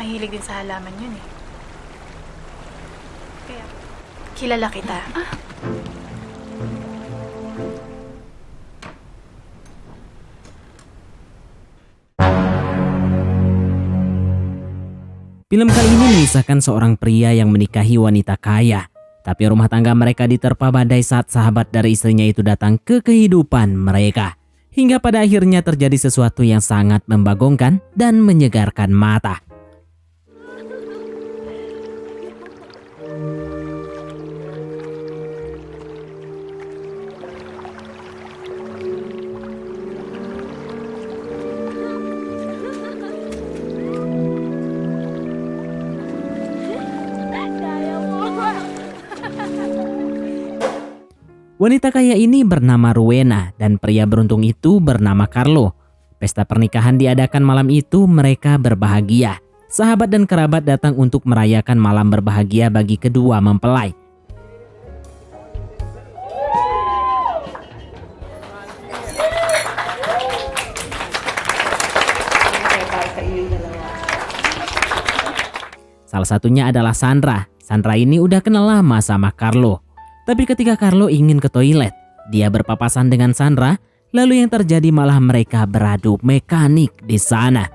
Mahilig din sa halaman yun eh. Kaya, kilala kita. Film kali ini mengisahkan seorang pria yang menikahi wanita kaya. Tapi rumah tangga mereka diterpa badai saat sahabat dari istrinya itu datang ke kehidupan mereka. Hingga pada akhirnya terjadi sesuatu yang sangat membagongkan dan menyegarkan mata. Wanita kaya ini bernama Rowena dan pria beruntung itu bernama Carlo. Pesta pernikahan diadakan malam itu, mereka berbahagia. Sahabat dan kerabat datang untuk merayakan malam berbahagia bagi kedua mempelai. Salah satunya adalah Sandra. Sandra ini udah kenal lama sama Carlo. Tapi ketika Carlo ingin ke toilet, dia berpapasan dengan Sandra, lalu yang terjadi malah mereka beradu mekanik di sana.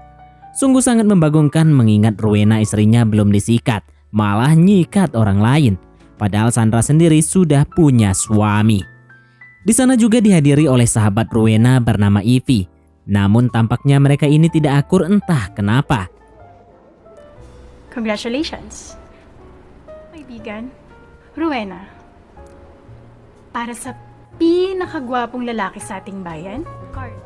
Sungguh sangat membagongkan mengingat Rowena istrinya belum disikat, malah nyikat orang lain. Padahal Sandra sendiri sudah punya suami. Di sana juga dihadiri oleh sahabat Rowena bernama Ivy. Namun tampaknya mereka ini tidak akur entah kenapa. Congratulations, kaibigan. Rowena. Para sa pinakagwapong lalaki sa ating bayan, Carl.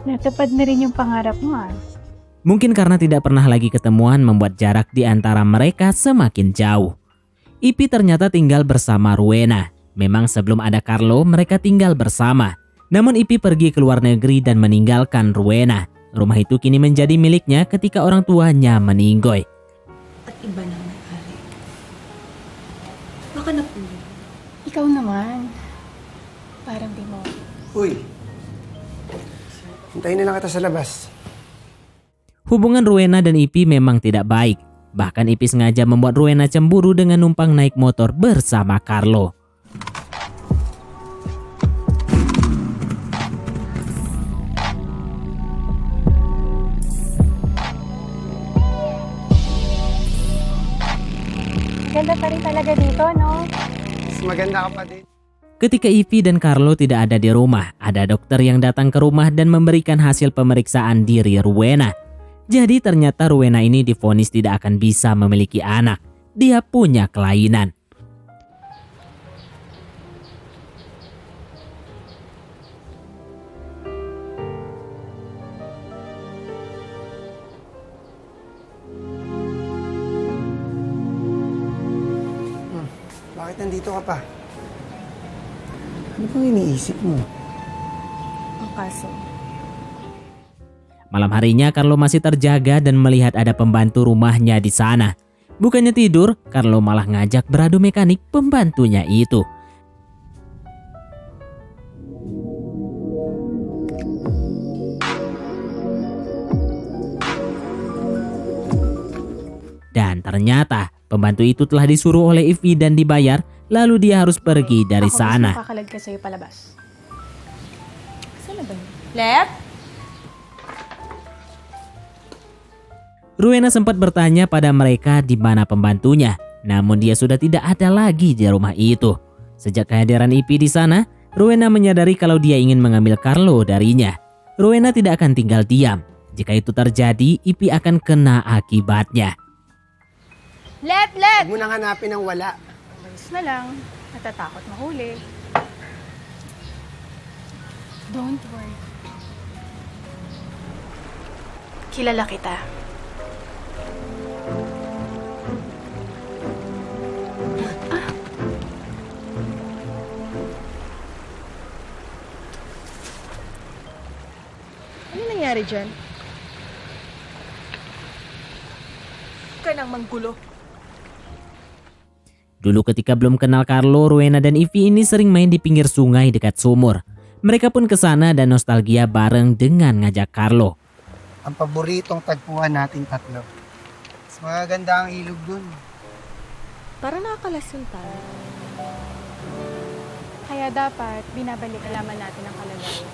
Natupad na rin yung pangarap mo ah. Mungkin karena tidak pernah lagi ketemuan membuat jarak di antara mereka semakin jauh. Ivy ternyata tinggal bersama Rowena. Memang sebelum ada Carlo mereka tinggal bersama. Namun Ivy pergi ke luar negeri dan meninggalkan Rowena. Rumah itu kini menjadi miliknya ketika orang tuanya meninggoy. At iba nang may-ari. Baka napulo. Ikaw naman. Parang di mo. Uy, hintayin na lang kita sa labas. Hubungan Rowena dan Ivy memang tidak baik. Bahkan Ivy sengaja membuat Rowena cemburu dengan numpang naik motor bersama Carlo. Ganda pa rin talaga dito, no? Mas maganda ka pa din. Ketika Ivy dan Carlo tidak ada di rumah, ada dokter yang datang ke rumah dan memberikan hasil pemeriksaan diri Rowena. Jadi ternyata Rowena ini divonis tidak akan bisa memiliki anak. Dia punya kelainan. Bakit nandito ka pa? Ano bang iniisip mo? Ang kaso. Malam harinya Carlo masih terjaga dan melihat ada pembantu rumahnya di sana. Bukannya tidur, Carlo malah ngajak beradu mekanik pembantunya itu. Dan ternyata pembantu itu telah disuruh oleh Ivy dan dibayar, lalu dia harus pergi dari sana. Ako kakalag ka sa'yo palabas. Saan na ba yun? Let? Rowena sempat bertanya pada mereka di mana pembantunya, namun dia sudah tidak ada lagi di rumah itu. Sejak kehadiran Ivy di sana, Rowena menyadari kalau dia ingin mengambil Carlo darinya. Rowena tidak akan tinggal diam. Jika itu terjadi, Ivy akan kena akibatnya. Let! Huwag mo nang hanapin ang wala. Umalis na lang. Natatakot mahuli. Don't worry. Kilala kita. Ano nangyari dyan? Huwag ka nang manggulo. Dulu ketika belum kenal Carlo, Rowena dan Ivy ini sering main di pinggir sungai dekat sumur. Mereka pun ke sana dan nostalgia bareng dengan ngajak Carlo. Ang paboritong tagpuan nating tatlo. Mas maganda ang ilog dun. Para nakakalasyon tayo. Kaya dapat binabalik alaman natin ang kalagayan.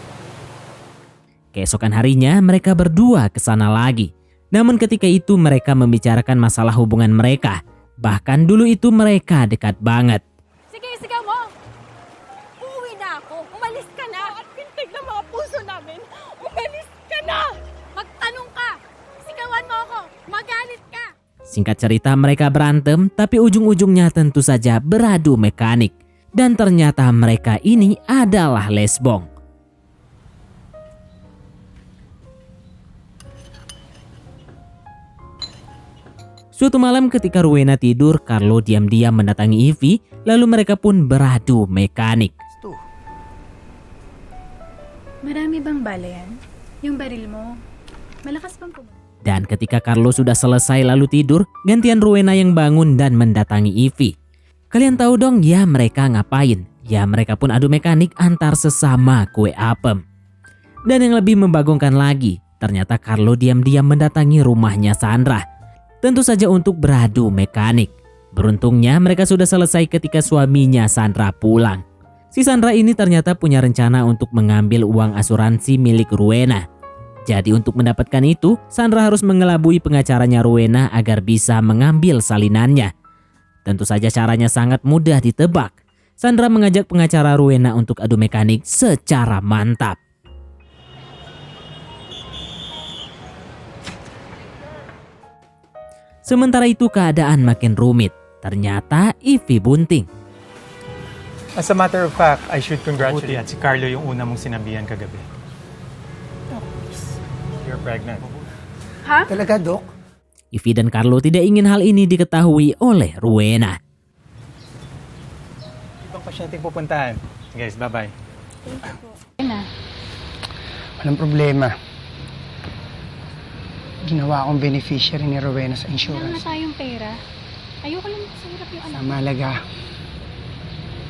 Keesokan harinya mereka berdua ke sana lagi. Namun ketika itu mereka membicarakan masalah hubungan mereka. Bahkan dulu itu mereka dekat banget. Sige, sigaw mo! Uuwi na ako. Umalis ka na. At pintig ng mga puso namin. Umalis ka na! Magtanong ka! Sigawan mo ako! Magalit ka! Singkat cerita mereka berantem tapi ujung-ujungnya tentu saja beradu mekanik. Dan ternyata mereka ini adalah lesbong. Suatu malam ketika Rowena tidur, Carlo diam-diam mendatangi Ivy, lalu mereka pun beradu mekanik. Ito. Marami bang bala yan? Yung baril mo, malakas bang kumain? Dan ketika Carlo sudah selesai lalu tidur, gantian Rowena yang bangun dan mendatangi Ivy. Kalian tahu dong ya mereka ngapain? Ya mereka pun adu mekanik antar sesama kue apem. Dan yang lebih membagongkan lagi, ternyata Carlo diam-diam mendatangi rumahnya Sandra. Tentu saja untuk beradu mekanik. Beruntungnya mereka sudah selesai ketika suaminya Sandra pulang. Si Sandra ini ternyata punya rencana untuk mengambil uang asuransi milik Rowena. Jadi untuk mendapatkan itu, Sandra harus mengelabui pengacaranya Rowena agar bisa mengambil salinannya. Tentu saja caranya sangat mudah ditebak. Sandra mengajak pengacara Rowena untuk adu mekanik secara mantap. Sementara itu keadaan makin rumit. Ternyata Ivy bunting. As a matter of fact, I should congratulate at si Carlo yung una mong sinabihan kagabi. You're pregnant. Talaga, Dok? Ivy dan Carlo tidak ingin hal ini diketahui oleh Rowena. Ibang pasyenteng pupuntahan. Guys, bye-bye. Walang problema. Ginawa akong beneficiary ni Rowena sa Wala na insurance. tayong pera. Ayoko lang sa hirap yung anak. Sa Malaga.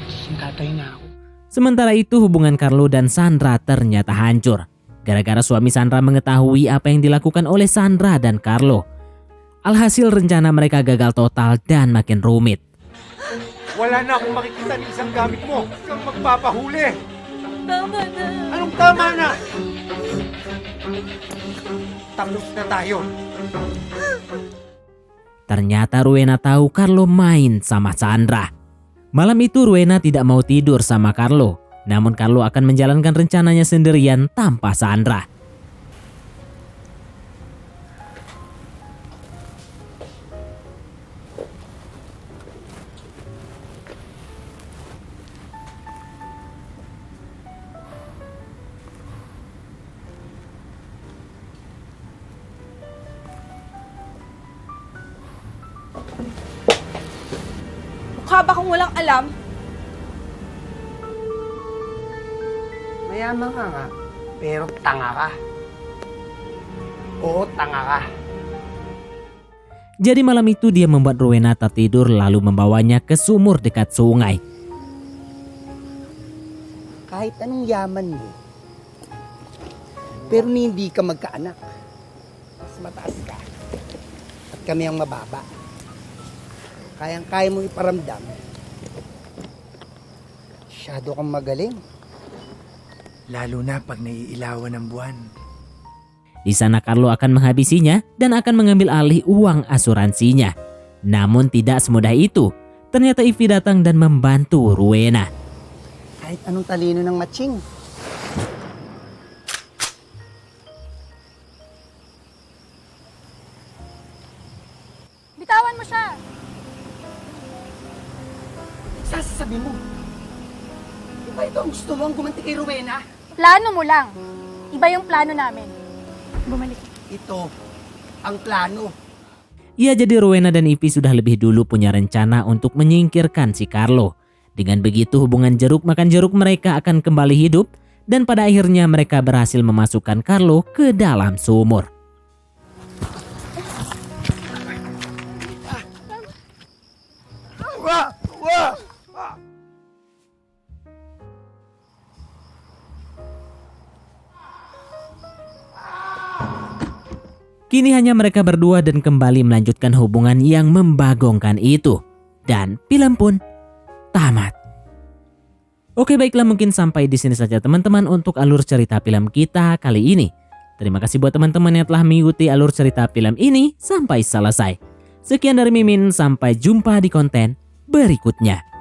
Singkatay na ako. Sementara itu hubungan Carlo dan Sandra ternyata hancur. Gara-gara suami Sandra mengetahui apa yang dilakukan oleh Sandra dan Carlo. Alhasil rencana mereka gagal total dan makin rumit. Wala na akong makikita ni isang gamit mo. Huwag kang magpapahuli. Tama na! Anong tama na? Tapos na tayo. Ternyata Rowena tahu Carlo main sama Sandra. Malam itu Rowena tidak mau tidur sama Carlo. Namun Carlo akan menjalankan rencananya sendirian tanpa Sandra. Mukha ba kung walang alam? Mayaman ka nga, pero tanga ka. Oo, tanga ka. Jadi malam itu dia membuat Rowena tertidur lalu membawanya ke sumur dekat sungai. Kahit anong yaman mo, pero hindi ka magkaanak. Mas mataas ka. At kami ang mababa. Kayang-kaya mo iparamdam. Masyado kang magaling. Lalo na pag naiilawan ng buwan. Di sana Carlo akan menghabisinya dan akan mengambil alih uang asuransinya. Namun tidak semudah itu. Ternyata Ivy datang dan membantu Rowena. Kahit anong talino ng matching. Bitawan mo siya! Sasabi mo. Di ba ito ang gusto mo ang gumanti kay Rowena? Plano mo lang. Iba yung plano namin. Bumalik. Ito ang plano. Ya jadi Rowena dan Ivy sudah lebih dulu punya rencana untuk menyingkirkan si Carlo. Dengan begitu hubungan jeruk makan jeruk mereka akan kembali hidup dan pada akhirnya mereka berhasil memasukkan Carlo ke dalam sumur. Kini hanya mereka berdua dan kembali melanjutkan hubungan yang membagongkan itu. Dan film pun tamat. Oke, baiklah, mungkin sampai di sini saja teman-teman untuk alur cerita film kita kali ini. Terima kasih buat teman-teman yang telah mengikuti alur cerita film ini sampai selesai. Sekian dari Mimin, sampai jumpa di konten berikutnya.